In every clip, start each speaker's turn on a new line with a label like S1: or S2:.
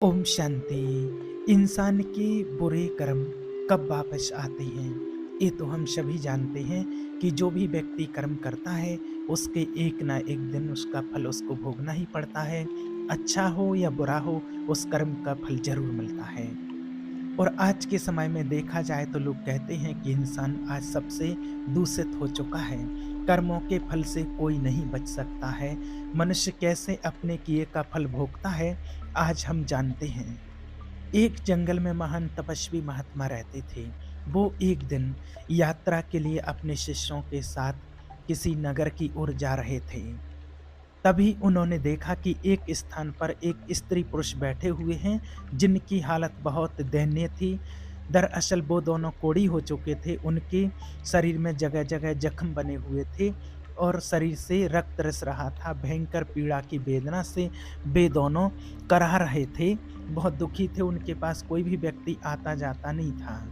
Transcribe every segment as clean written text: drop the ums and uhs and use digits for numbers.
S1: ओम शांति। इंसान के बुरे कर्म कब वापस आते हैं, ये तो हम सभी जानते हैं कि जो भी व्यक्ति कर्म करता है उसके एक ना एक दिन उसका फल उसको भोगना ही पड़ता है। अच्छा हो या बुरा हो, उस कर्म का फल जरूर मिलता है। और आज के समय में देखा जाए तो लोग कहते हैं कि इंसान आज सबसे दूषित हो चुका है। कर्मों के फल से कोई नहीं बच सकता है। मनुष्य कैसे अपने किए का फल भोगता है, आज हम जानते हैं। एक जंगल में महान तपस्वी महात्मा रहते थे। वो एक दिन यात्रा के लिए अपने शिष्यों के साथ किसी नगर की ओर जा रहे थे। तभी उन्होंने देखा कि एक स्थान पर एक स्त्री पुरुष बैठे हुए हैं, जिनकी हालत बहुत दयनीय थी। दरअसल वो दोनों कोढ़ी हो चुके थे, उनके शरीर में जगह जगह जख्म बने हुए थे और शरीर से रक्त रिस रहा था। भयंकर पीड़ा की वेदना से वे दोनों कराह रहे थे, बहुत दुखी थे। उनके पास कोई भी व्यक्ति आता जाता नहीं था।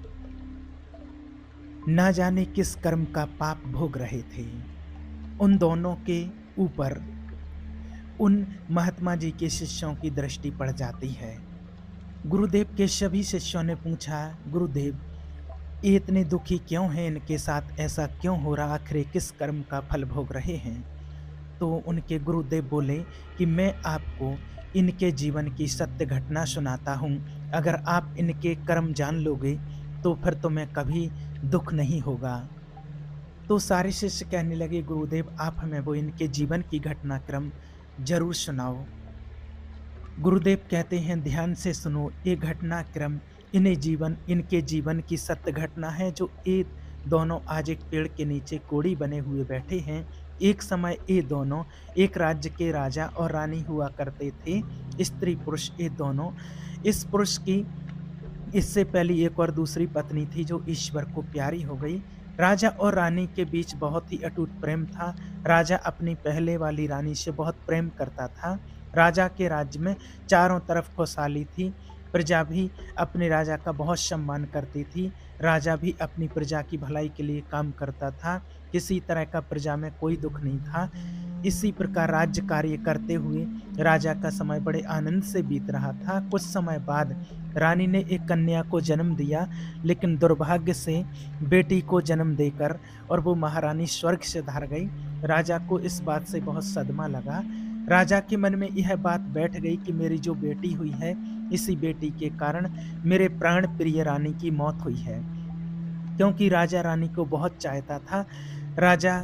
S1: ना जाने किस कर्म का पाप भोग रहे थे। उन दोनों के ऊपर उन महात्मा जी के शिष्यों की दृष्टि पड़ जाती है। गुरुदेव के सभी शिष्यों ने पूछा, गुरुदेव ये इतने दुखी क्यों हैं, इनके साथ ऐसा क्यों हो रहा, आखिर ये किस कर्म का फल भोग रहे हैं? तो उनके गुरुदेव बोले कि मैं आपको इनके जीवन की सत्य घटना सुनाता हूँ। अगर आप इनके कर्म जान लोगे तो फिर तुम्हें कभी दुख नहीं होगा। तो सारे शिष्य कहने लगे, गुरुदेव आप हमें वो इनके जीवन की घटनाक्रम जरूर सुनाओ। गुरुदेव कहते हैं, ध्यान से सुनो, ये घटनाक्रम इनके जीवन की सत्य घटना है। जो ये दोनों आज एक पेड़ के नीचे कोढ़ी बने हुए बैठे हैं। एक समय ये दोनों एक राज्य के राजा और रानी हुआ करते थे, स्त्री पुरुष ये दोनों। इस पुरुष की इससे पहले एक और दूसरी पत्नी थी जो ईश्वर को प्यारी हो गई। राजा और रानी के बीच बहुत ही अटूट प्रेम था। राजा अपनी पहले वाली रानी से बहुत प्रेम करता था। राजा के राज्य में चारों तरफ खुशहाली थी। प्रजा भी अपने राजा का बहुत सम्मान करती थी। राजा भी अपनी प्रजा की भलाई के लिए काम करता था। किसी तरह का प्रजा में कोई दुख नहीं था। इसी प्रकार राज्य कार्य करते हुए राजा का समय बड़े आनंद से बीत रहा था। कुछ समय बाद रानी ने एक कन्या को जन्म दिया, लेकिन दुर्भाग्य से बेटी को जन्म देकर और वो महारानी स्वर्ग से धार गई। राजा को इस बात से बहुत सदमा लगा। राजा के मन में यह बात बैठ गई कि मेरी जो बेटी हुई है, इसी बेटी के कारण मेरे प्राण प्रिय रानी की मौत हुई है। क्योंकि राजा रानी को बहुत चाहता था, राजा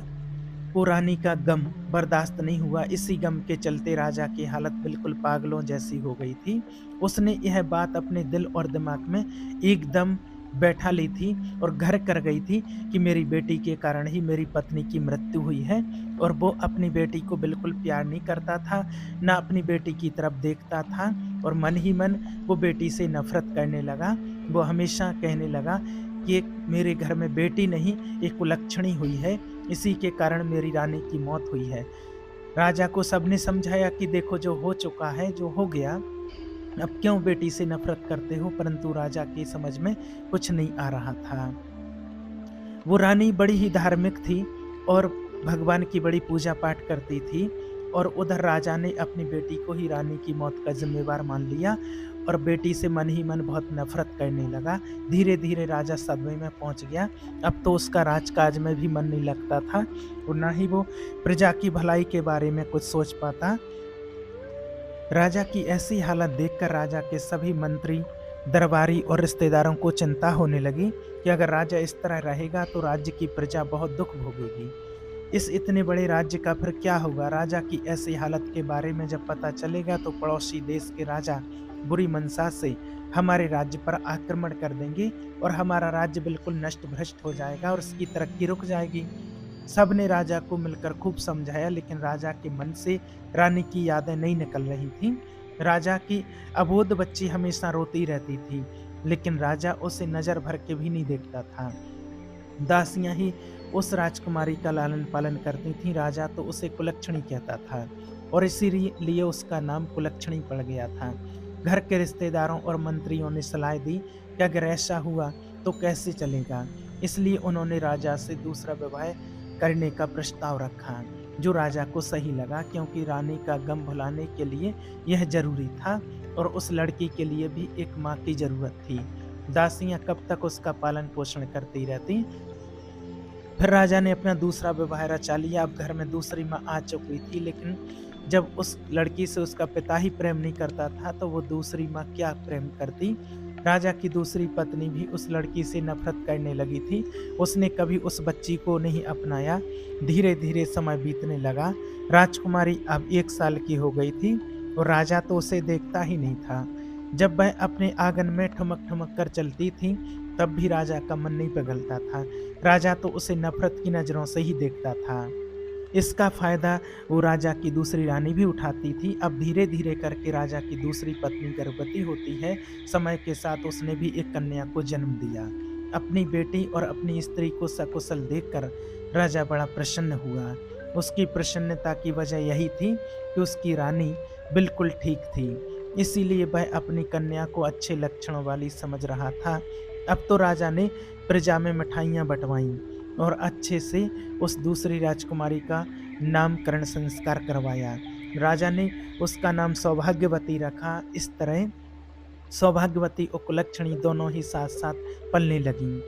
S1: को रानी का गम बर्दाश्त नहीं हुआ। इसी गम के चलते राजा की हालत बिल्कुल पागलों जैसी हो गई थी। उसने यह बात अपने दिल और दिमाग में एकदम बैठा ली थी और घर कर गई थी कि मेरी बेटी के कारण ही मेरी पत्नी की मृत्यु हुई है। और वो अपनी बेटी को बिल्कुल प्यार नहीं करता था, ना अपनी बेटी की तरफ देखता था और मन ही मन वो बेटी से नफरत करने लगा। वो हमेशा कहने लगा कि एक मेरे घर में बेटी नहीं, एक कुलक्षणी हुई है, इसी के कारण मेरी रानी की मौत हुई है। राजा को सबने समझाया कि देखो जो हो चुका है, जो हो गया, अब क्यों बेटी से नफरत करते हो, परंतु राजा की समझ में कुछ नहीं आ रहा था। वो रानी बड़ी ही धार्मिक थी और भगवान की बड़ी पूजा पाठ करती थी। और उधर राजा ने अपनी बेटी को ही रानी की मौत का जिम्मेवार मान लिया और बेटी से मन ही मन बहुत नफरत करने लगा। धीरे धीरे राजा सदमे में पहुंच गया। अब तो उसका राजकाज में भी मन नहीं लगता था और ना ही वो प्रजा की भलाई के बारे में कुछ सोच पाता। राजा की ऐसी हालत देखकर राजा के सभी मंत्री, दरबारी और रिश्तेदारों को चिंता होने लगी कि अगर राजा इस तरह रहेगा तो राज्य की प्रजा बहुत दुख भोगेगी। इस इतने बड़े राज्य का फिर क्या होगा? राजा की ऐसी हालत के बारे में जब पता चलेगा तो पड़ोसी देश के राजा बुरी मनसा से हमारे राज्य पर आक्रमण कर देंगे और हमारा राज्य बिल्कुल नष्ट भ्रष्ट हो जाएगा और उसकी तरक्की रुक जाएगी। सबने राजा को मिलकर खूब समझाया, लेकिन राजा के मन से रानी की यादें नहीं निकल रही थीं। राजा की अबोध बच्ची हमेशा रोती रहती थी, लेकिन राजा उसे नजर भर के भी नहीं देखता था। दासियां ही उस राजकुमारी का लालन पालन करती थीं। राजा तो उसे कुलक्षणी कहता था और इसीलिए उसका नाम कुलक्षणी पड़ गया था। घर के रिश्तेदारों और मंत्रियों ने सलाह दी कि अगर ऐसा हुआ तो कैसे चलेगा, इसलिए उन्होंने राजा से दूसरा विवाह करने का प्रस्ताव रखा। जो राजा को सही लगा, क्योंकि रानी का गम भुलाने के लिए यह ज़रूरी था और उस लड़की के लिए भी एक माँ की ज़रूरत थी। दासियाँ कब तक उसका पालन-पोषण करती रहतीं। फिर राजा ने अपना दूसरा विवाह रचा लिया। अब घर में दूसरी माँ आ चुकी थी, लेकिन जब उस लड़की से उसका पिता ही प्रेम नहीं करता था, तो वो दूसरी माँ क्या प्रेम करती। राजा की दूसरी पत्नी भी उस लड़की से नफ़रत करने लगी थी। उसने कभी उस बच्ची को नहीं अपनाया। धीरे-धीरे समय बीतने लगा। राजकुमारी अब 1 साल की हो गई थी और राजा तो उसे देखता ही नहीं था। जब वह अपने आंगन में ठुमक-ठुमक कर चलती थी, तब भी राजा का मन नहीं पिघलता था। राजा तो उसे नफ़रत की नज़रों से ही देखता था। इसका फ़ायदा वो राजा की दूसरी रानी भी उठाती थी। अब धीरे-धीरे करके राजा की दूसरी पत्नी गर्भवती होती है। समय के साथ उसने भी एक कन्या को जन्म दिया। अपनी बेटी और अपनी स्त्री को सकुशल देखकर राजा बड़ा प्रसन्न हुआ। उसकी प्रसन्नता की वजह यही थी कि उसकी रानी बिल्कुल ठीक थी। इसीलिए वह अपनी कन्या को अच्छे लक्षणों वाली समझ रहा था। अब तो राजा ने प्रजा में मिठाइयाँ बँटवाईं और अच्छे से उस दूसरी राजकुमारी का नामकरण संस्कार करवाया। राजा ने उसका नाम सौभाग्यवती रखा। इस तरह सौभाग्यवती और कुलक्षणी दोनों ही साथ-साथ पलने लगीं।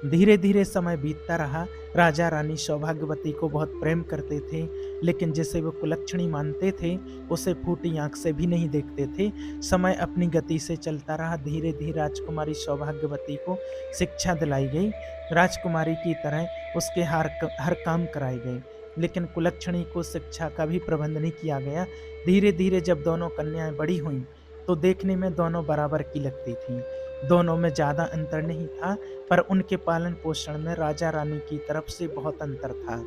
S1: धीरे-धीरे समय बीतता रहा। राजा-रानी सौभाग्यवती को बहुत प्रेम करते थे, लेकिन जिसे वो कुलक्षणी मानते थे, उसे फूटी आँख से भी नहीं देखते थे। समय अपनी गति से चलता रहा। धीरे-धीरे राजकुमारी सौभाग्यवती को शिक्षा दिलाई गई। राजकुमारी की तरह उसके हर काम कराए गए, लेकिन कुलक्षणी को शिक्षा का भी प्रबंध नहीं किया गया। धीरे-धीरे जब दोनों कन्याएँ बड़ी हुईं, तो देखने में दोनों बराबर की लगती थीं। दोनों में ज़्यादा अंतर नहीं था, पर उनके पालन-पोषण में राजा-रानी की तरफ से बहुत अंतर था।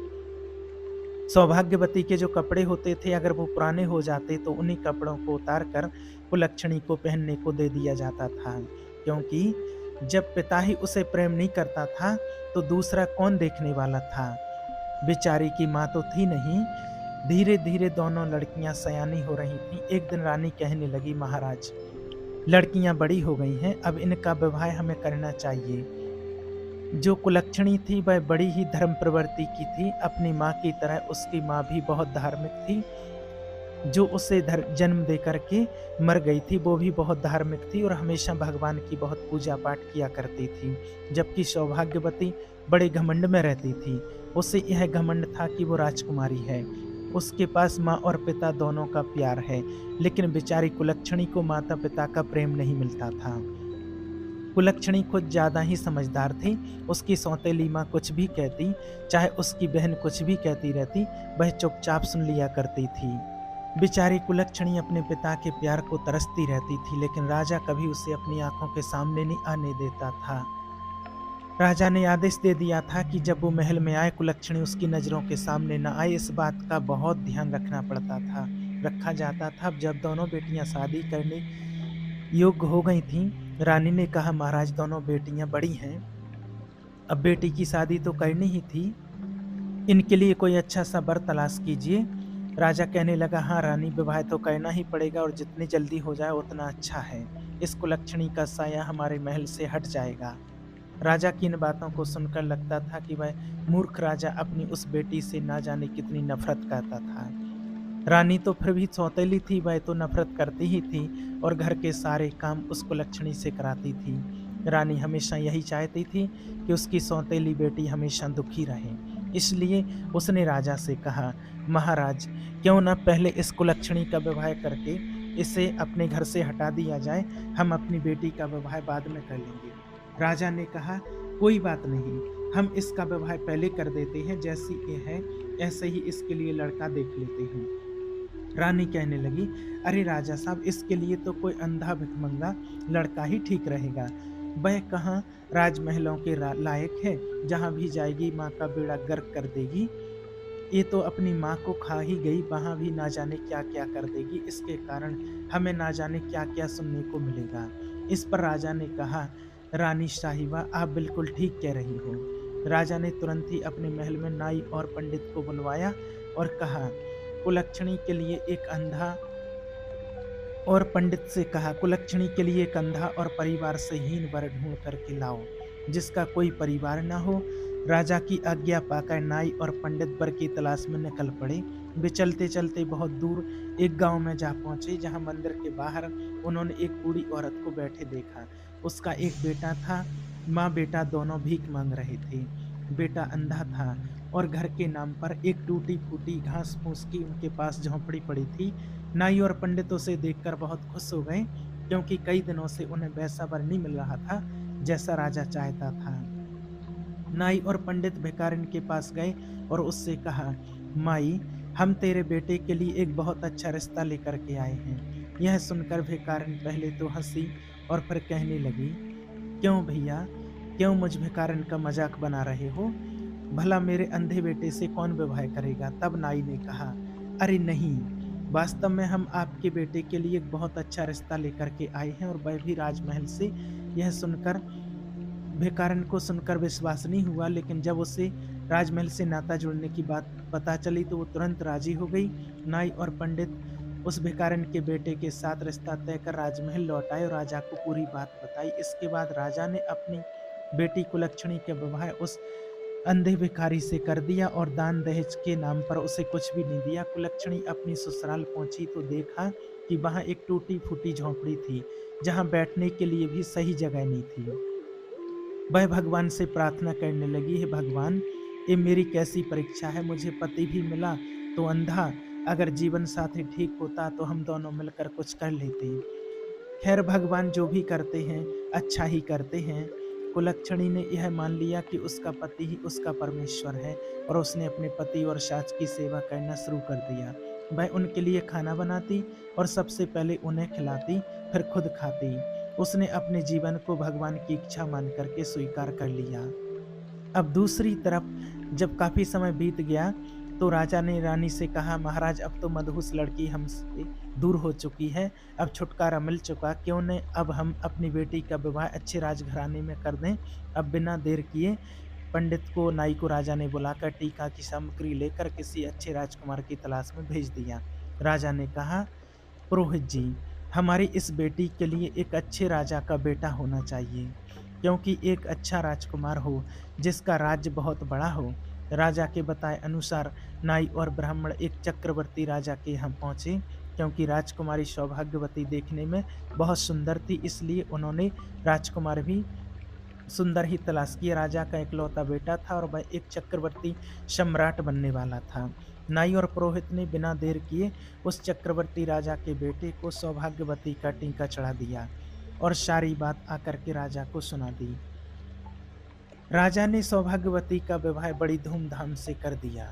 S1: सौभाग्यवती के जो कपड़े होते थे, अगर वो पुराने हो जाते तो उन्हीं कपड़ों को उतार कर कुलक्षणी को पहनने को दे दिया जाता था, क्योंकि जब पिता ही उसे प्रेम नहीं करता था, तो दूसरा कौन देखने वाला था। बेचारी की माँ तो थी नहीं। धीरे-धीरे दोनों लड़कियाँ सयानी हो रही थीं। एक दिन रानी कहने लगी, महाराज, लड़कियाँ बड़ी हो गई हैं, अब इनका विवाह हमें करना चाहिए। जो कुलक्षणी थी वह बड़ी ही धर्म प्रवृत्ति की थी। अपनी माँ की तरह उसकी माँ भी बहुत धार्मिक थी। जो उसे जन्म दे करके मर गई थी, वो भी बहुत धार्मिक थी और हमेशा भगवान की बहुत पूजा पाठ किया करती थी। जबकि सौभाग्यवती बड़े घमंड में रहती थी। उसे यह घमंड था कि वो राजकुमारी है। उसके पास माँ और पिता दोनों का प्यार है, लेकिन बेचारी कुलक्षणी को माता-पिता का प्रेम नहीं मिलता था। कुलक्षणी खुद ज़्यादा ही समझदार थी। उसकी सौतेली माँ कुछ भी कहती, चाहे उसकी बहन कुछ भी कहती रहती, वह चुपचाप सुन लिया करती थी। बेचारी कुलक्षणी अपने पिता के प्यार को तरसती रहती थी, लेकिन राजा कभी उसे अपनी आंखों के सामने नहीं आने देता था। राजा ने आदेश दे दिया था कि जब वो महल में आए, कुलक्षणी उसकी नज़रों के सामने न आए। इस बात का बहुत ध्यान रखा जाता था। अब जब दोनों बेटियां शादी करने योग्य हो गई थीं, रानी ने कहा, महाराज, दोनों बेटियां बड़ी हैं, अब बेटी की शादी तो करनी ही थी। इनके लिए कोई अच्छा सा वर तलाश कीजिए। राजा कहने लगा, हाँ रानी, विवाह तो करना ही पड़ेगा और जितनी जल्दी हो जाए उतना अच्छा है। इस कुलक्षणी का साया हमारे महल से हट जाएगा। राजा की इन बातों को सुनकर लगता था कि वह मूर्ख राजा अपनी उस बेटी से ना जाने कितनी नफरत करता था। रानी तो फिर भी सौतेली थी, वह तो नफरत करती ही थी और घर के सारे काम उस कुलक्षणी से कराती थी। रानी हमेशा यही चाहती थी कि उसकी सौतेली बेटी हमेशा दुखी रहे। इसलिए उसने राजा से कहा, महाराज, क्यों न पहले इस कुलक्षणी का विवाह करके इसे अपने घर से हटा दिया जाए। हम अपनी बेटी का विवाह बाद में कर लेंगे। राजा ने कहा, कोई बात नहीं, हम इसका विवाह पहले कर देते हैं। जैसी ये है ऐसे ही इसके लिए लड़का देख लेते हैं। रानी कहने लगी, अरे राजा साहब, इसके लिए तो कोई अंधा भिखमंगा लड़का ही ठीक रहेगा। वह कहाँ राजमहलों के लायक है, जहाँ भी जाएगी माँ का बेड़ा गर्क कर देगी। ये तो अपनी माँ को खा ही गई, वहाँ भी ना जाने क्या क्या कर देगी। इसके कारण हमें ना जाने क्या क्या सुनने को मिलेगा। इस पर राजा ने कहा, रानी साहिबा, आप बिल्कुल ठीक कह रही हो। राजा ने तुरंत ही अपने महल में नाई और पंडित को बुलवाया और कहा, कुलक्षणी के लिए एक अंधा और पंडित से कहा, कुलक्षणी के लिए एक अंधा और परिवार से हीन वर ढूंढ करके लाओ, जिसका कोई परिवार ना हो, राजा की आज्ञा पाकर नाई और पंडित वर की तलाश में निकल पड़े। वे चलते चलते बहुत दूर एक गांव में जा पहुंचे, जहां मंदिर के बाहर उन्होंने एक बूढ़ी औरत को बैठे देखा। उसका एक बेटा था। माँ बेटा दोनों भीख मांग रहे थे। बेटा अंधा था और घर के नाम पर एक टूटी फूटी घास फूस की उनके पास झोंपड़ी पड़ी थी। नाई और पंडित उसे देखकर बहुत खुश हो गए, क्योंकि कई दिनों से उन्हें वैसा वर नहीं मिल रहा था जैसा राजा चाहता था। नाई और पंडित भिखारिन के पास गए और उससे कहा, माई, हम तेरे बेटे के लिए एक बहुत अच्छा रिश्ता लेकर के आए हैं। यह सुनकर भिखारिन पहले तो हंसी और फिर कहने लगी, क्यों भैया, क्यों मुझ भिखारिन का मजाक बना रहे हो? भला मेरे अंधे बेटे से कौन विवाह करेगा? तब नाई ने कहा, अरे नहीं, वास्तव में हम आपके बेटे के लिए एक बहुत अच्छा रिश्ता लेकर के आए हैं, और वह भी राजमहल से। यह सुनकर भिखारिन को सुनकर विश्वास नहीं हुआ, लेकिन जब उसे राजमहल से नाता जुड़ने की बात पता चली तो वो तुरंत राजी हो गई। नाई और पंडित उस भिखारिन के बेटे के साथ रिश्ता तय कर राजमहल लौट आए और राजा को पूरी बात बताई। इसके बाद राजा ने अपनी बेटी कुलक्षणी के विवाह उस अंधे भिखारी से कर दिया और दान दहेज के नाम पर उसे कुछ भी नहीं दिया। कुलक्षणी अपनी ससुराल पहुंची तो देखा कि वहां एक टूटी फूटी झोंपड़ी थी, जहां बैठने के लिए भी सही जगह नहीं थी। वह भगवान से प्रार्थना करने लगी, हे भगवान, ये मेरी कैसी परीक्षा है? मुझे पति भी मिला तो अंधा, अगर जीवन साथी ठीक होता तो हम दोनों मिलकर कुछ कर लेते। खैर, भगवान जो भी करते हैं अच्छा ही करते हैं। कुलक्षणी ने यह मान लिया कि उसका पति ही उसका परमेश्वर है, और उसने अपने पति और सास की सेवा करना शुरू कर दिया। वह उनके लिए खाना बनाती और सबसे पहले उन्हें खिलाती, फिर खुद खाती। उसने अपने जीवन को भगवान की इच्छा मान करके स्वीकार कर लिया। अब दूसरी तरफ जब काफी समय बीत गया तो राजा ने रानी से कहा, महाराज, अब तो मदहोश लड़की हमसे दूर हो चुकी है, अब छुटकारा मिल चुका, क्यों न अब हम अपनी बेटी का विवाह अच्छे राजघराने में कर दें। अब बिना देर किए पंडित को, नाई को राजा ने बुलाकर टीका की सामग्री लेकर किसी अच्छे राजकुमार की तलाश में भेज दिया। राजा ने कहा, पुरोहित जी, हमारी इस बेटी के लिए एक अच्छे राजा का बेटा होना चाहिए, क्योंकि एक अच्छा राजकुमार हो जिसका राज्य बहुत बड़ा हो। राजा के बताए अनुसार नाई और ब्राह्मण एक चक्रवर्ती राजा के यहाँ पहुंचे। क्योंकि राजकुमारी सौभाग्यवती देखने में बहुत सुंदर थी, इसलिए उन्होंने राजकुमार भी सुंदर ही तलाश किया। राजा का इकलौता बेटा था और वह एक चक्रवर्ती सम्राट बनने वाला था। नाई और पुरोहित ने बिना देर किए उस चक्रवर्ती राजा के बेटे को सौभाग्यवती का टीका चढ़ा दिया और सारी बात आकर के राजा को सुना दी। राजा ने सौभाग्यवती का विवाह बड़ी धूमधाम से कर दिया।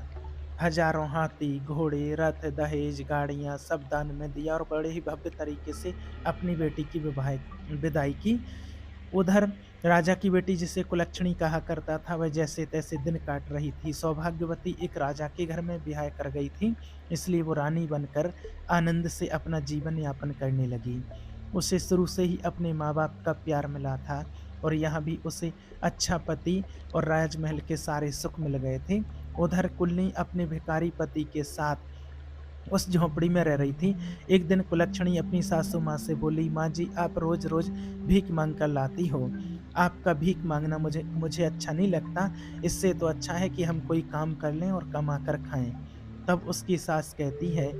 S1: हजारों हाथी, घोड़े, रथ, दहेज, गाड़ियां सब दान में दिया और बड़े ही भव्य तरीके से अपनी बेटी की विवाह विदाई की। उधर राजा की बेटी, जिसे कुलक्षणी कहा करता था, वह जैसे तैसे दिन काट रही थी। सौभाग्यवती एक राजा के घर में ब्याह कर गई थी, इसलिए वो रानी बनकर आनंद से अपना जीवन यापन करने लगी। उसे शुरू से ही अपने माँ बाप का प्यार मिला था, और यहाँ भी उसे अच्छा पति और राजमहल के सारे सुख मिल गए थे। उधर कुलनी अपने भिखारी पति के साथ उस झोंपड़ी में रह रही थी। एक दिन कुलक्षणी अपनी सासू माँ से बोली, माँ जी, आप रोज रोज भीख मांग कर लाती हो, आपका भीख मांगना मुझे मुझे अच्छा नहीं लगता। इससे तो अच्छा है कि हम कोई काम कर लें और कमा कर खाएं। तब उसकी सास कहती है,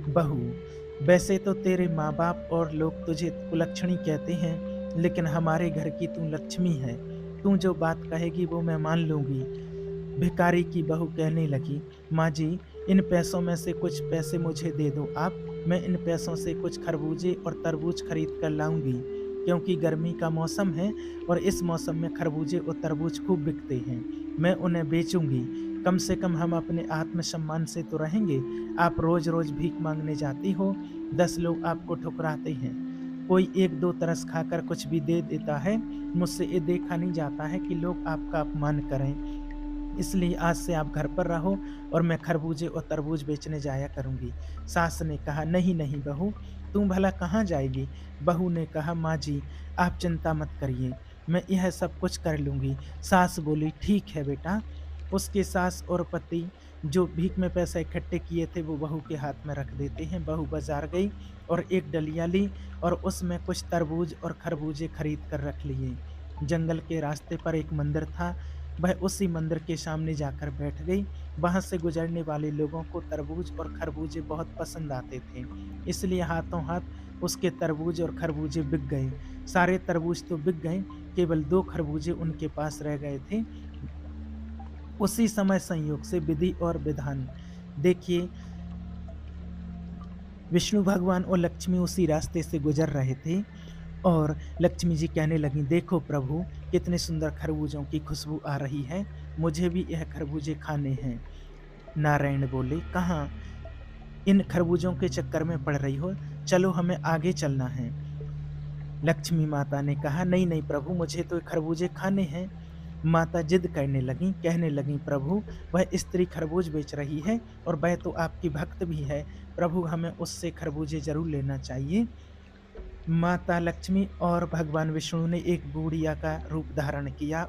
S1: बहू, वैसे तो तेरे माँ बाप और लोग तुझे कुलक्षणी कहते हैं, लेकिन हमारे घर की तू लक्ष्मी है। तू जो बात कहेगी वो मैं मान लूंगी। भिखारी की बहू कहने लगी, माँ जी, इन पैसों में से कुछ पैसे मुझे दे दो आप। मैं इन पैसों से कुछ खरबूजे और तरबूज खरीद कर लाऊंगी, क्योंकि गर्मी का मौसम है और इस मौसम में खरबूजे और तरबूज खूब बिकते हैं। मैं उन्हें बेचूंगी, कम से कम हम अपने आत्मसम्मान से तो रहेंगे। आप रोज रोज भीख मांगने जाती हो, 10 लोग आपको ठुकराते हैं, कोई एक दो तरस खाकर कुछ भी दे देता है। मुझसे ये देखा नहीं जाता है कि लोग आपका अपमान करें, इसलिए आज से आप घर पर रहो और मैं खरबूजे और तरबूज बेचने जाया करूंगी। सास ने कहा, नहीं नहीं बहू, तुम भला कहाँ जाएगी? बहू ने कहा, माँ जी, आप चिंता मत करिए, मैं यह सब कुछ कर लूंगी। सास बोली, ठीक है बेटा। उसके सास और पति जो भीख में पैसे इकट्ठे किए थे वो बहू के हाथ में रख देते हैं। बहू बाजार गई और एक डलिया ली और उसमें कुछ तरबूज और खरबूजे खरीद कर रख लिए। जंगल के रास्ते पर एक मंदिर था। वह उसी मंदिर के सामने जाकर बैठ गई। वहां से गुजरने वाले लोगों को तरबूज और खरबूजे बहुत पसंद आते थे, इसलिए हाथों हाथ उसके तरबूज और खरबूजे बिक गए। सारे तरबूज तो बिक गए, केवल 2 खरबूजे उनके पास रह गए थे। उसी समय संयोग से विधि और विधान, देखिए, विष्णु भगवान और लक्ष्मी उसी रास्ते से गुजर रहे थे और लक्ष्मी जी कहने लगी, देखो प्रभु, कितने सुंदर खरबूजों की खुशबू आ रही है, मुझे भी यह खरबूजे खाने हैं। नारायण बोले, कहाँ इन खरबूजों के चक्कर में पड़ रही हो, चलो हमें आगे चलना है। लक्ष्मी माता ने कहा, नहीं नहीं प्रभु, मुझे तो खरबूजे खाने हैं। माता जिद करने लगी, कहने लगी, प्रभु, वह स्त्री खरबूज बेच रही है और वह तो आपकी भक्त भी है, प्रभु हमें उससे खरबूजे जरूर लेना चाहिए। माता लक्ष्मी और भगवान विष्णु ने एक बुढ़िया का रूप धारण किया,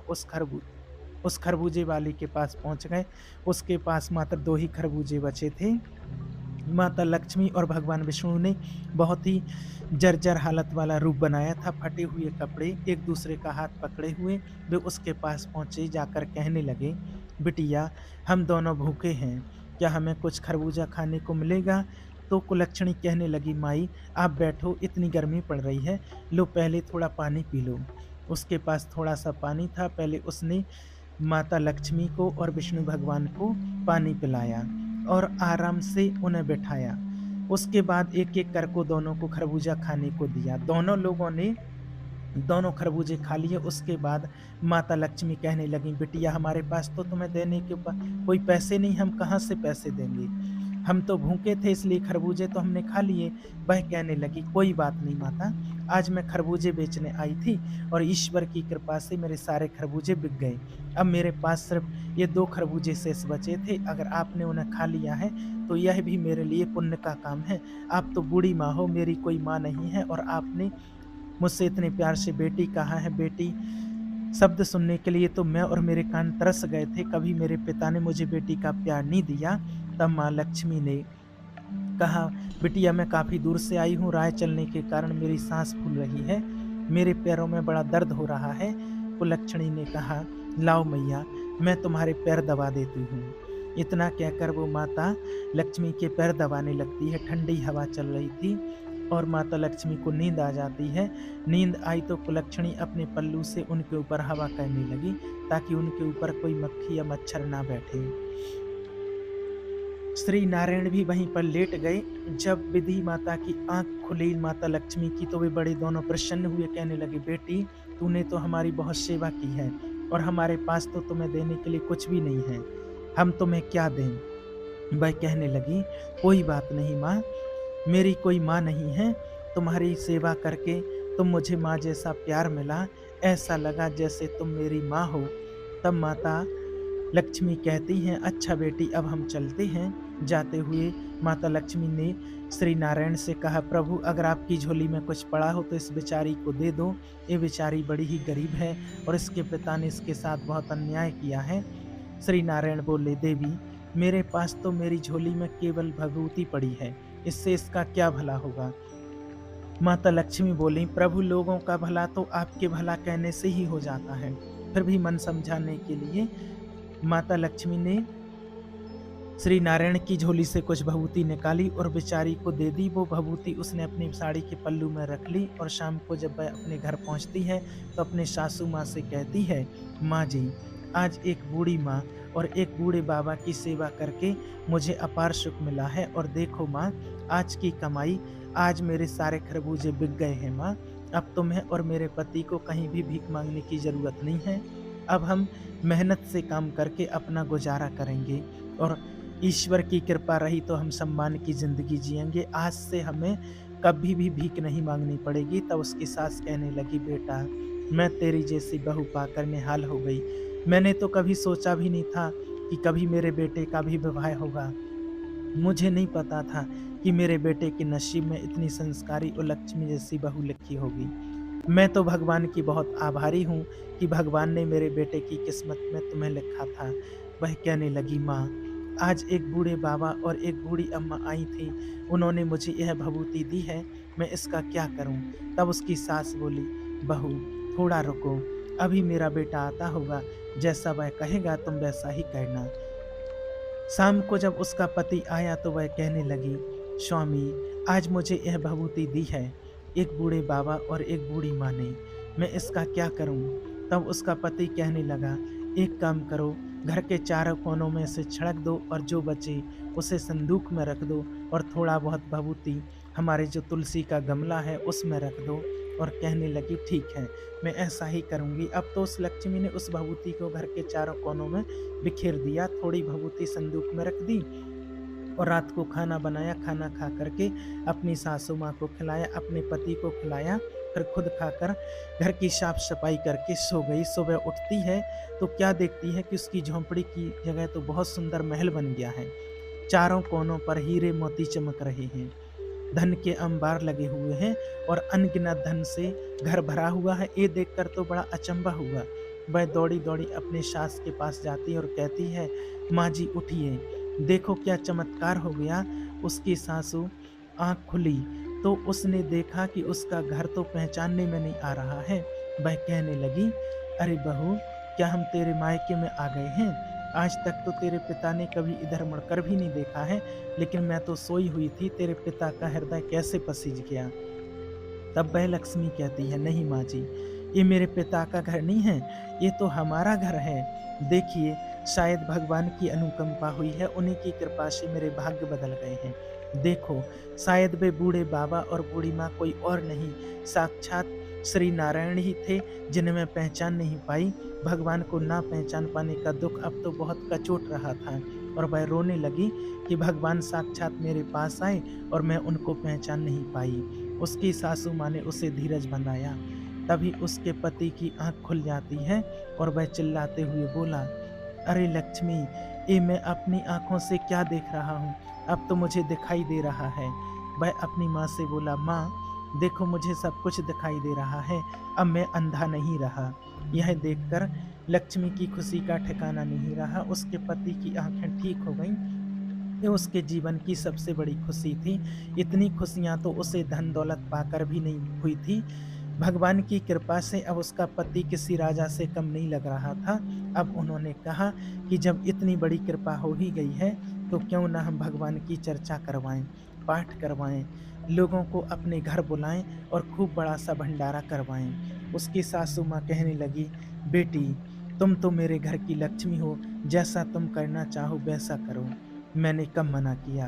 S1: उस खरबूजे वाले के पास पहुंच गए। उसके पास मात्र 2 ही खरबूजे बचे थे। माता लक्ष्मी और भगवान विष्णु ने बहुत ही जर्जर हालत वाला रूप बनाया था, फटे हुए कपड़े, एक दूसरे का हाथ पकड़े हुए वे उसके पास पहुंचे। जाकर कहने लगे, बिटिया, हम दोनों भूखे हैं, क्या हमें कुछ खरबूजा खाने को मिलेगा? तो कुलक्षणी कहने लगी, माई आप बैठो, इतनी गर्मी पड़ रही है, लो पहले थोड़ा पानी पी लो। उसके पास थोड़ा सा पानी था, पहले उसने माता लक्ष्मी को और विष्णु भगवान को पानी पिलाया और आराम से उन्हें बिठाया। उसके बाद एक-एक करके दोनों को खरबूजा खाने को दिया। दोनों लोगों ने दोनों खरबूजे खा लिए। उसके बाद माता लक्ष्मी कहने लगी, बिटिया, हमारे पास तो तुम्हें देने के कोई पैसे नहीं, हम कहाँ से पैसे देंगे? हम तो भूखे थे, इसलिए खरबूजे तो हमने खा लिए। वह कहने लगी, कोई बात नहीं माता, आज मैं खरबूजे बेचने आई थी और ईश्वर की कृपा से मेरे सारे खरबूजे बिक गए। अब मेरे पास सिर्फ ये 2 खरबूजे शेष बचे थे, अगर आपने उन्हें खा लिया है तो यह भी मेरे लिए पुण्य का काम है। आप तो बूढ़ी माँ हो, मेरी कोई माँ नहीं है, और आपने मुझसे इतने प्यार से बेटी कहा है। बेटी शब्द सुनने के लिए तो मैं और मेरे कान तरस गए थे, कभी मेरे पिता ने मुझे बेटी का प्यार नहीं दिया। तब माँ लक्ष्मी ने कहा, बिटिया, मैं काफ़ी दूर से आई हूँ, राह चलने के कारण मेरी सांस फूल रही है, मेरे पैरों में बड़ा दर्द हो रहा है। कुलक्षणी ने कहा, लाओ मैया, मैं तुम्हारे पैर दबा देती हूँ। इतना कहकर वो माता लक्ष्मी के पैर दबाने लगती है। ठंडी हवा चल रही थी और माता लक्ष्मी को नींद आ जाती है। नींद आई तो कुलक्षणी अपने पल्लू से उनके ऊपर हवा करने लगी, ताकि उनके ऊपर कोई मक्खी या मच्छर ना बैठे। श्री नारायण भी वहीं पर लेट गए। जब विधि माता की आंख खुली माता लक्ष्मी की, तो वे बड़े दोनों प्रसन्न हुए, कहने लगे, बेटी, तूने तो हमारी बहुत सेवा की है और हमारे पास तो तुम्हें देने के लिए कुछ भी नहीं है, हम तुम्हें क्या दें? वह कहने लगी, कोई बात नहीं माँ, मेरी कोई माँ नहीं है, तुम्हारी सेवा करके तुम मुझे माँ जैसा प्यार मिला, ऐसा लगा जैसे तुम मेरी माँ हो। तब माता लक्ष्मी कहती हैं, अच्छा बेटी, अब हम चलते हैं। जाते हुए माता लक्ष्मी ने श्री नारायण से कहा, प्रभु, अगर आपकी झोली में कुछ पड़ा हो तो इस बेचारी को दे दो, ये बेचारी बड़ी ही गरीब है और इसके पिता ने इसके साथ बहुत अन्याय किया है। श्री नारायण बोले, देवी, मेरे पास तो मेरी झोली में केवल भभूति पड़ी है, इससे इसका क्या भला होगा? माता लक्ष्मी बोली, प्रभु, लोगों का भला तो आपके भला कहने से ही हो जाता है। फिर भी मन समझाने के लिए माता लक्ष्मी ने श्री नारायण की झोली से कुछ भभूति निकाली और बेचारी को दे दी। वो भभूति उसने अपनी साड़ी के पल्लू में रख ली और शाम को जब वह अपने घर पहुंचती है तो अपने सासू माँ से कहती है, माँ जी, आज एक बूढ़ी माँ और एक बूढ़े बाबा की सेवा करके मुझे अपार सुख मिला है, और देखो माँ, आज की कमाई, आज मेरे सारे खरबूजे बिक गए हैं माँ। अब तुम्हें और मेरे पति को कहीं भी भीख मांगने की ज़रूरत नहीं है। अब हम मेहनत से काम करके अपना गुजारा करेंगे और ईश्वर की कृपा रही तो हम सम्मान की ज़िंदगी जिएंगे। आज से हमें कभी भी भीख नहीं मांगनी पड़ेगी। तब उसकी सास कहने लगी, बेटा, मैं तेरी जैसी बहू पाकर निहाल हो गई। मैंने तो कभी सोचा भी नहीं था कि कभी मेरे बेटे का भी विवाह होगा। मुझे नहीं पता था कि मेरे बेटे के नसीब में इतनी संस्कारी और लक्ष्मी जैसी बहू लिखी होगी। मैं तो भगवान की बहुत आभारी हूँ कि भगवान ने मेरे बेटे की किस्मत में तुम्हें लिखा था। वह कहने लगी, माँ, आज एक बूढ़े बाबा और एक बूढ़ी अम्मा आई थी, उन्होंने मुझे यह भभूति दी है, मैं इसका क्या करूँ? तब उसकी सास बोली, बहू, थोड़ा रुको, अभी मेरा बेटा आता होगा, जैसा वह कहेगा तुम वैसा ही करना। शाम को जब उसका पति आया तो वह कहने लगी, स्वामी, आज मुझे यह भभूति दी है एक बूढ़े बाबा और एक बूढ़ी माँ ने, मैं इसका क्या करूं? तब उसका पति कहने लगा, एक काम करो, घर के चारों कोनों में से छिड़क दो और जो बचे उसे संदूक में रख दो और थोड़ा बहुत भभूति हमारे जो तुलसी का गमला है उसमें रख दो। और कहने लगी, ठीक है, मैं ऐसा ही करूंगी। अब तो उस लक्ष्मी ने उस भभूति को घर के चारों कोनों में बिखेर दिया, थोड़ी भभूति संदूक में रख दी और रात को खाना बनाया। खाना खा करके अपनी सासू माँ को खिलाया, अपने पति को खिलाया, फिर खुद खाकर घर की साफ सफाई करके सो गई। सुबह उठती है तो क्या देखती है कि उसकी झोंपड़ी की जगह तो बहुत सुंदर महल बन गया है। चारों कोनों पर हीरे मोती चमक रहे हैं, धन के अंबार लगे हुए हैं और अनगिनत धन से घर भरा हुआ है। ये देखकर तो बड़ा अचंभा हुआ। वह दौड़ी दौड़ी अपने सास के पास जाती और कहती है, माँ जी उठिए, देखो क्या चमत्कार हो गया। उसकी सासू आंख खुली तो उसने देखा कि उसका घर तो पहचानने में नहीं आ रहा है। वह कहने लगी, अरे बहू, क्या हम तेरे मायके में आ गए हैं? आज तक तो तेरे पिता ने कभी इधर मुड़कर भी नहीं देखा है, लेकिन मैं तो सोई हुई थी, तेरे पिता का हृदय कैसे पसीज गया। तब वह लक्ष्मी कहती है, नहीं माँ जी, ये मेरे पिता का घर नहीं है, ये तो हमारा घर है। देखिए, शायद भगवान की अनुकंपा हुई है, उन्हीं की कृपा से मेरे भाग्य बदल गए हैं। देखो, शायद वे बूढ़े बाबा और बूढ़ी माँ कोई और नहीं, साक्षात श्री नारायण ही थे, जिन्हें मैं पहचान नहीं पाई। भगवान को ना पहचान पाने का दुख अब तो बहुत कचोट रहा था और वह रोने लगी कि भगवान साक्षात मेरे पास आए और मैं उनको पहचान नहीं पाई। उसकी सासू माँ ने उसे धीरज बंधाया। तभी उसके पति की आंख खुल जाती है और वह चिल्लाते हुए बोला, अरे लक्ष्मी, ये मैं अपनी आंखों से क्या देख रहा हूँ? अब तो मुझे दिखाई दे रहा है। वह अपनी माँ से बोला, माँ देखो, मुझे सब कुछ दिखाई दे रहा है, अब मैं अंधा नहीं रहा। यह देखकर लक्ष्मी की खुशी का ठिकाना नहीं रहा। उसके पति की आंखें ठीक हो गईं। ये उसके जीवन की सबसे बड़ी खुशी थी। इतनी खुशियां तो उसे धन दौलत पाकर भी नहीं हुई थी। भगवान की कृपा से अब उसका पति किसी राजा से कम नहीं लग रहा था। अब उन्होंने कहा कि जब इतनी बड़ी कृपा हो ही गई है तो क्यों ना हम भगवान की चर्चा करवाएं, पाठ करवाएं, लोगों को अपने घर बुलाएं और खूब बड़ा सा भंडारा करवाएं। उसकी सासू माँ कहने लगी, बेटी, तुम तो मेरे घर की लक्ष्मी हो, जैसा तुम करना चाहो वैसा करो, मैंने कब मना किया।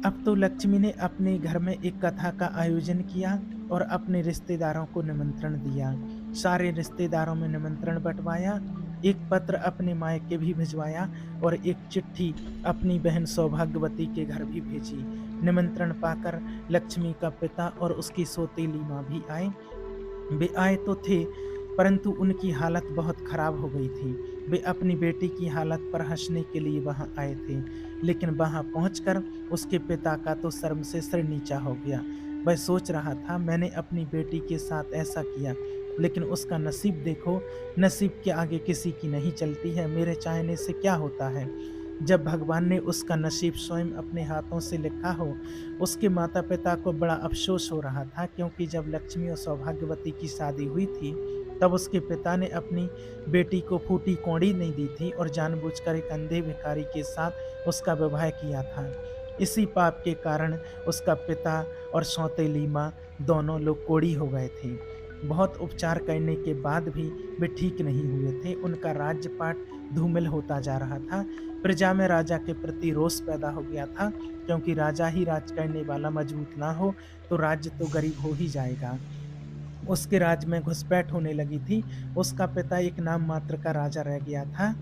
S1: अब तो लक्ष्मी ने अपने घर में एक कथा का आयोजन किया और अपने रिश्तेदारों को निमंत्रण दिया। सारे रिश्तेदारों में निमंत्रण बंटवाया, एक पत्र अपने मायके भी भिजवाया और एक चिट्ठी अपनी बहन सौभाग्यवती के घर भी भेजी। निमंत्रण पाकर लक्ष्मी का पिता और उसकी सौतेली माँ भी आए। वे आए तो थे, परंतु उनकी हालत बहुत खराब हो गई थी। वे अपनी बेटी की हालत पर हंसने के लिए वहां आए थे, लेकिन वहां पहुंचकर उसके पिता का तो शर्म से सिर नीचा हो गया। वह सोच रहा था, मैंने अपनी बेटी के साथ ऐसा किया, लेकिन उसका नसीब देखो, नसीब के आगे किसी की नहीं चलती है, मेरे चाहने से क्या होता है। जब भगवान ने उसका नसीब स्वयं अपने हाथों से लिखा हो। उसके माता पिता को बड़ा अफसोस हो रहा था, क्योंकि जब लक्ष्मी और सौभाग्यवती की शादी हुई थी तब उसके पिता ने अपनी बेटी को फूटी कौड़ी नहीं दी थी और जानबूझकर एक अंधे भिखारी के साथ उसका विवाह किया था। इसी पाप के कारण उसका पिता और सौतेली माँ दोनों लोग कोढ़ी हो गए थे। बहुत उपचार करने के बाद भी वे ठीक नहीं हुए थे। उनका राज्यपाट धूमिल होता जा रहा था। प्रजा में राजा के प्रति रोष पैदा हो गया था, क्योंकि राजा ही राज करने वाला मजबूत ना हो तो राज्य तो गरीब हो ही जाएगा। उसके राज्य में घुसपैठ होने लगी थी। उसका पिता एक नाम मात्र का राजा रह गया था।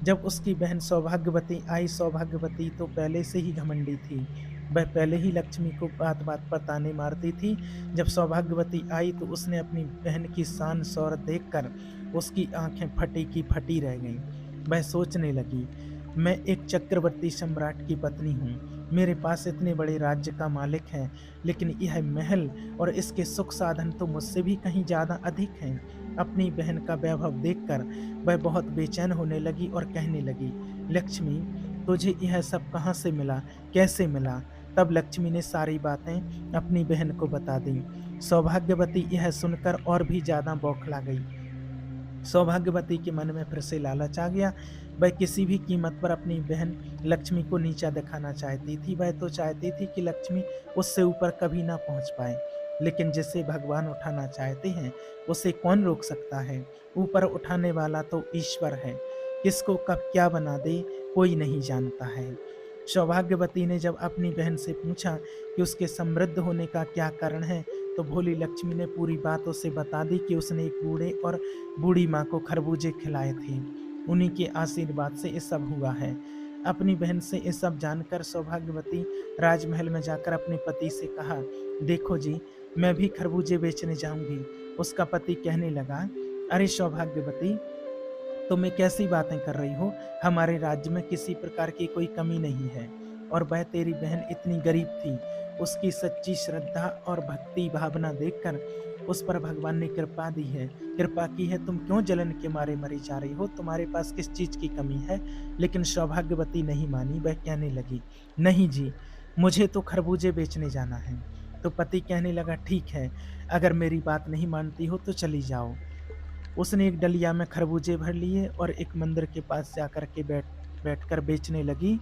S1: जब उसकी बहन सौभाग्यवती आई, सौभाग्यवती तो पहले से ही घमंडी थी। वह पहले ही लक्ष्मी को बात बात पर ताने मारती थी। जब सौभाग्यवती आई तो उसने अपनी बहन की शान शौर्य देखकर उसकी आंखें फटी की फटी रह गईं। वह सोचने लगी, मैं एक चक्रवर्ती सम्राट की पत्नी हूँ, मेरे पास इतने बड़े राज्य का मालिक है, लेकिन यह महल और इसके सुख साधन तो मुझसे भी कहीं ज़्यादा अधिक हैं। अपनी बहन का वैभव देखकर वह बहुत बेचैन होने लगी और कहने लगी, लक्ष्मी, तुझे यह सब कहाँ से मिला, कैसे मिला? तब लक्ष्मी ने सारी बातें अपनी बहन को बता दी। सौभाग्यवती यह सुनकर और भी ज़्यादा बौखला गई। सौभाग्यवती के मन में फिर से लालच आ गया। वह किसी भी कीमत पर अपनी बहन लक्ष्मी को नीचा दिखाना चाहती थी। वह तो चाहती थी कि लक्ष्मी उससे ऊपर कभी ना पहुंच पाए, लेकिन जिसे भगवान उठाना चाहते हैं उसे कौन रोक सकता है। ऊपर उठाने वाला तो ईश्वर है, किसको कब क्या बना दे कोई नहीं जानता है। सौभाग्यवती ने जब अपनी बहन से पूछा कि उसके समृद्ध होने का क्या कारण है, तो भोली लक्ष्मी ने पूरी बात उसे बता दी कि उसने एक बूढ़े और बूढ़ी माँ को खरबूजे खिलाए थे। उन्हीं के आशीर्वाद से ये सब हुआ है। अपनी बहन से ये सब जानकर सौभाग्यवती राजमहल में जाकर अपने पति से कहा, देखो जी, मैं भी खरबूजे बेचने जाऊंगी। उसका पति कहने लगा, अरे सौभाग्यवती, तुम ये कैसी बातें कर रही हो। हमारे राज्य में किसी प्रकार की कोई कमी नहीं है, और वह तेरी बहन इतनी गरीब थी। उसकी सच्ची श्रद्धा और भक्ति भावना देखकर उस पर भगवान ने कृपा की है। तुम क्यों जलन के मारे मरी जा रही हो? तुम्हारे पास किस चीज की कमी है? लेकिन सौभाग्यवती नहीं मानी। वह कहने लगी, नहीं जी, मुझे तो खरबूजे बेचने जाना है। तो पति कहने लगा, ठीक है, अगर मेरी बात नहीं मानती हो तो चली जाओ। उसने एक डलिया में खरबूजे भर लिए और एक मंदिर के पास जाकर के बैठकर बेचने लगी।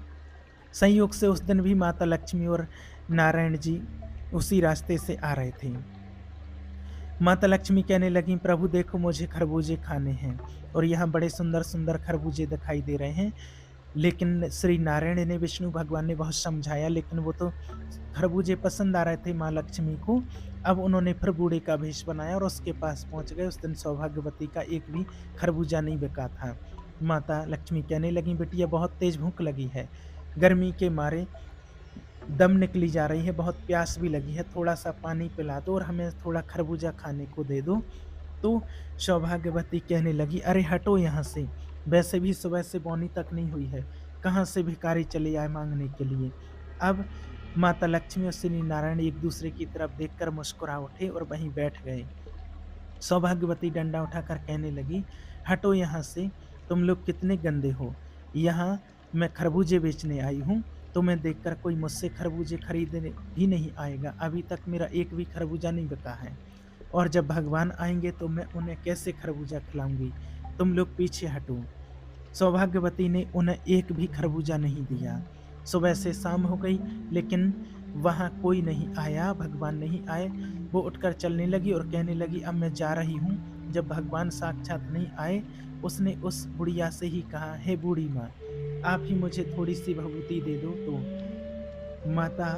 S1: संयोग से उस दिन भी माता लक्ष्मी और नारायण जी उसी रास्ते से आ रहे थे। माता लक्ष्मी कहने लगी, प्रभु देखो, मुझे खरबूजे खाने हैं, और यहाँ बड़े सुंदर सुंदर खरबूजे दिखाई दे रहे हैं। लेकिन श्री नारायण ने, विष्णु भगवान ने बहुत समझाया, लेकिन वो तो खरबूजे पसंद आ रहे थे माँ लक्ष्मी को। अब उन्होंने फिर बूढ़े का भेष बनाया और उसके पास पहुंच गए। उस दिन सौभाग्यवती का एक भी खरबूजा नहीं बिका था। माता लक्ष्मी कहने लगी, बेटिया, बहुत तेज भूख लगी है, गर्मी के मारे दम निकली जा रही है, बहुत प्यास भी लगी है, थोड़ा सा पानी पिला दो और हमें थोड़ा खरबूजा खाने को दे दो। तो सौभाग्यवती कहने लगी, अरे हटो यहाँ से, वैसे भी सुबह से बौनी तक नहीं हुई है, कहाँ से भिखारी चले आए मांगने के लिए। अब माता लक्ष्मी और श्री नारायण एक दूसरे की तरफ देखकर मुस्कुरा उठे और वहीं बैठ गए। सौभाग्यवती डंडा उठाकर कहने लगी, हटो यहाँ से, तुम लोग कितने गंदे हो। यहाँ मैं खरबूजे बेचने आई हूँ, तुम्हें देखकर कोई मुझसे खरबूजे खरीदने भी नहीं आएगा। अभी तक मेरा एक भी खरबूजा नहीं बिका है, और जब भगवान आएंगे तो मैं उन्हें कैसे खरबूजा खिलाऊंगी। तुम लोग पीछे हटो। सौभाग्यवती ने उन्हें एक भी खरबूजा नहीं दिया। सुबह से शाम हो गई, लेकिन वहाँ कोई नहीं आया, भगवान नहीं आए। वो उठकर चलने लगी और कहने लगी, अब मैं जा रही हूँ। जब भगवान साक्षात नहीं आए, उसने उस बुढ़िया से ही कहा, हे बूढ़ी माँ, आप ही मुझे थोड़ी सी भभूति दे दो। तो माता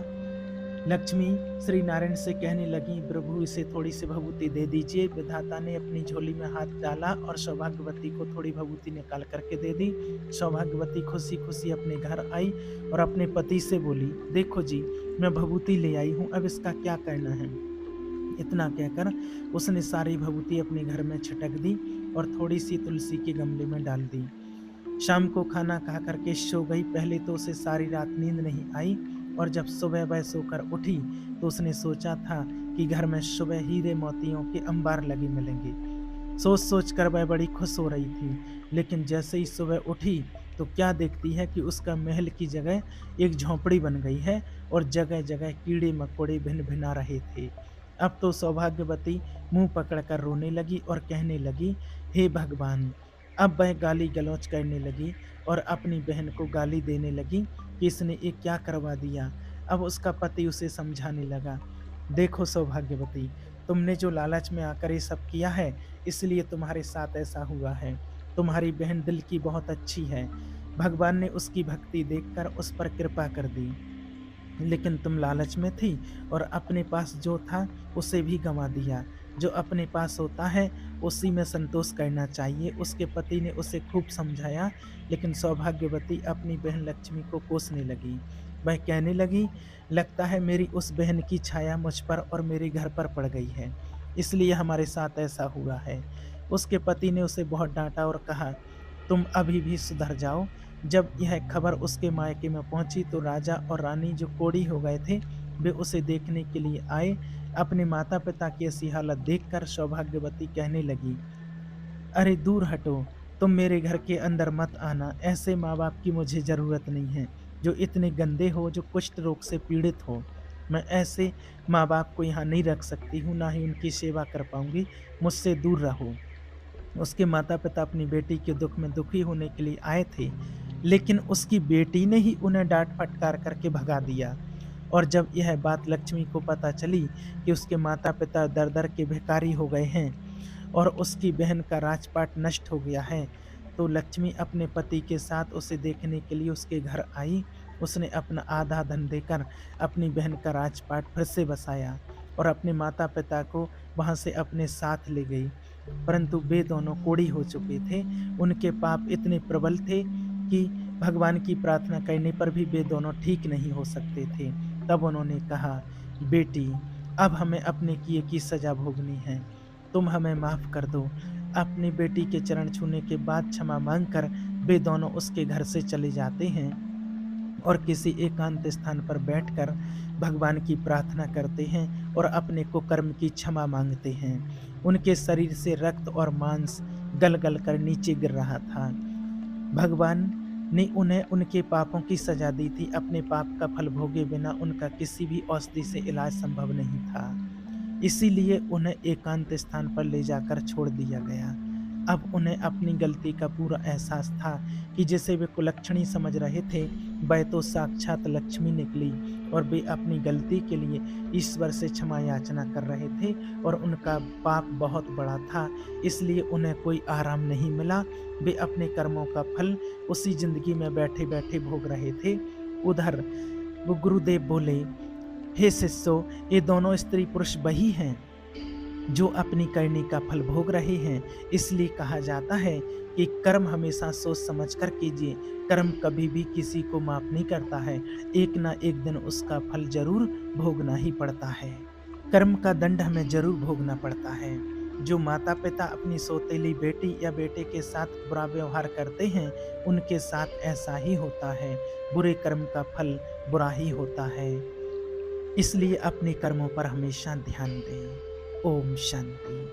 S1: लक्ष्मी श्री नारायण से कहने लगी, प्रभु इसे थोड़ी सी भभूति दे दीजिए। विधाता ने अपनी झोली में हाथ डाला और सौभाग्यवती को थोड़ी भभूति निकाल करके दे दी। सौभाग्यवती खुशी खुशी अपने घर आई और अपने पति से बोली, देखो जी, मैं भभूति ले आई हूँ, अब इसका क्या करना है। इतना कहकर उसने सारी भभूति अपने घर में छिटक दी और थोड़ी सी तुलसी के गमले में डाल दी। शाम को खाना खा करके सो गई। पहले तो उसे सारी रात नींद नहीं आई, और जब सुबह वह सोकर उठी तो उसने सोचा था कि घर में सुबह हीरे मोतियों के अंबार लगे मिलेंगे। सोच सोच कर वह बड़ी खुश हो रही थी, लेकिन जैसे ही सुबह उठी तो क्या देखती है कि उसका महल की जगह एक झोंपड़ी बन गई है और जगह जगह कीड़े मकोड़े भिन भिना रहे थे। अब तो सौभाग्यवती मुंह पकड़कर रोने लगी और कहने लगी, हे भगवान। अब वह गाली गलौज करने लगी और अपनी बहन को गाली देने लगी कि इसने ये क्या करवा दिया। अब उसका पति उसे समझाने लगा, देखो सौभाग्यवती, तुमने जो लालच में आकर ये सब किया है, इसलिए तुम्हारे साथ ऐसा हुआ है। तुम्हारी बहन दिल की बहुत अच्छी है, भगवान ने उसकी भक्ति देखकर उस पर कृपा कर दी, लेकिन तुम लालच में थी और अपने पास जो था उसे भी गंवा दिया। जो अपने पास होता है उसी में संतोष करना चाहिए। उसके पति ने उसे खूब समझाया, लेकिन सौभाग्यवती अपनी बहन लक्ष्मी को कोसने लगी। वह कहने लगी, लगता है मेरी उस बहन की छाया मुझ पर और मेरे घर पर पड़ गई है, इसलिए हमारे साथ ऐसा हुआ है। उसके पति ने उसे बहुत डांटा और कहा, तुम अभी भी सुधर जाओ। जब यह खबर उसके मायके में पहुंची तो राजा और रानी जो कोढ़ी हो गए थे, वे उसे देखने के लिए आए। अपने माता पिता की ऐसी हालत देखकर सौभाग्यवती कहने लगी, अरे दूर हटो, तुम मेरे घर के अंदर मत आना। ऐसे माँ बाप की मुझे ज़रूरत नहीं है जो इतने गंदे हो, जो कुष्ठ रोग से पीड़ित हो। मैं ऐसे माँ-बाप को यहाँ नहीं रख सकती हूँ, ना ही उनकी सेवा कर पाऊँगी, मुझसे दूर रहो। उसके माता-पिता अपनी बेटी के दुःख में दुखी होने के लिए आए थे, लेकिन उसकी बेटी ने ही उन्हें डाँट-फटकार करके भगा दिया। और जब यह बात लक्ष्मी को पता चली कि उसके माता-पिता दर-दर के भिखारी हो गए हैं और उसकी बहन का राजपाट नष्ट हो गया है, तो लक्ष्मी अपने पति के साथ उसे देखने के लिए उसके घर आई। उसने अपना आधा धन देकर अपनी बहन का राजपाट फिर से बसाया और अपने माता-पिता को वहाँ से अपने साथ ले गई। परंतु वे दोनों कोढ़ी हो चुके थे। उनके पाप इतने प्रबल थे कि भगवान की प्रार्थना करने पर भी वे दोनों ठीक नहीं हो सकते थे। तब उन्होंने कहा, "बेटी, अब हमें अपने किए की सज़ा भोगनी है। तुम हमें माफ़ कर दो।" अपनी बेटी के चरण छूने के बाद क्षमा माँगकर वे दोनों उसके घर से चले जाते हैं और किसी एकांत स्थान पर बैठकर भगवान की प्रार्थना करते हैं और अपने कुकर्म की क्षमा माँगते हैं। उनके शरीर से रक्त और मांस गल-गल कर नीचे गिर रहा था। भगवान ने उन्हें उनके पापों की सज़ा दी थी। अपने पाप का फल भोगे बिना उनका किसी भी औषधि से इलाज संभव नहीं था। इसीलिए उन्हें एकांत स्थान पर ले जाकर छोड़ दिया गया। अब उन्हें अपनी गलती का पूरा एहसास था कि जिसे वे कुलक्षणी समझ रहे थे, वह तो साक्षात लक्ष्मी निकली और वे अपनी गलती के लिए ईश्वर से क्षमा याचना कर रहे थे और उनका पाप बहुत बड़ा था, इसलिए उन्हें कोई आराम नहीं मिला। वे अपने कर्मों का फल उसी ज़िंदगी में बैठे-बैठे भोग रहे थे। उधर वो गुरुदेव बोले, "हे शिष्यों, ये दोनों स्त्री पुरुष वही हैं जो अपनी करनी का फल भोग रहे हैं। इसलिए कहा जाता है कि कर्म हमेशा सोच समझ कर कीजिए। कर्म कभी भी किसी को माफ़ नहीं करता है। एक ना एक दिन उसका फल ज़रूर भोगना ही पड़ता है। कर्म का दंड हमें ज़रूर भोगना पड़ता है। जो माता-पिता अपनी सौतेली बेटी या बेटे के साथ बुरा व्यवहार करते हैं, उनके साथ ऐसा ही होता है। बुरे कर्म का फल बुरा ही होता है। इसलिए अपने कर्मों पर हमेशा ध्यान दें। ओम शांति।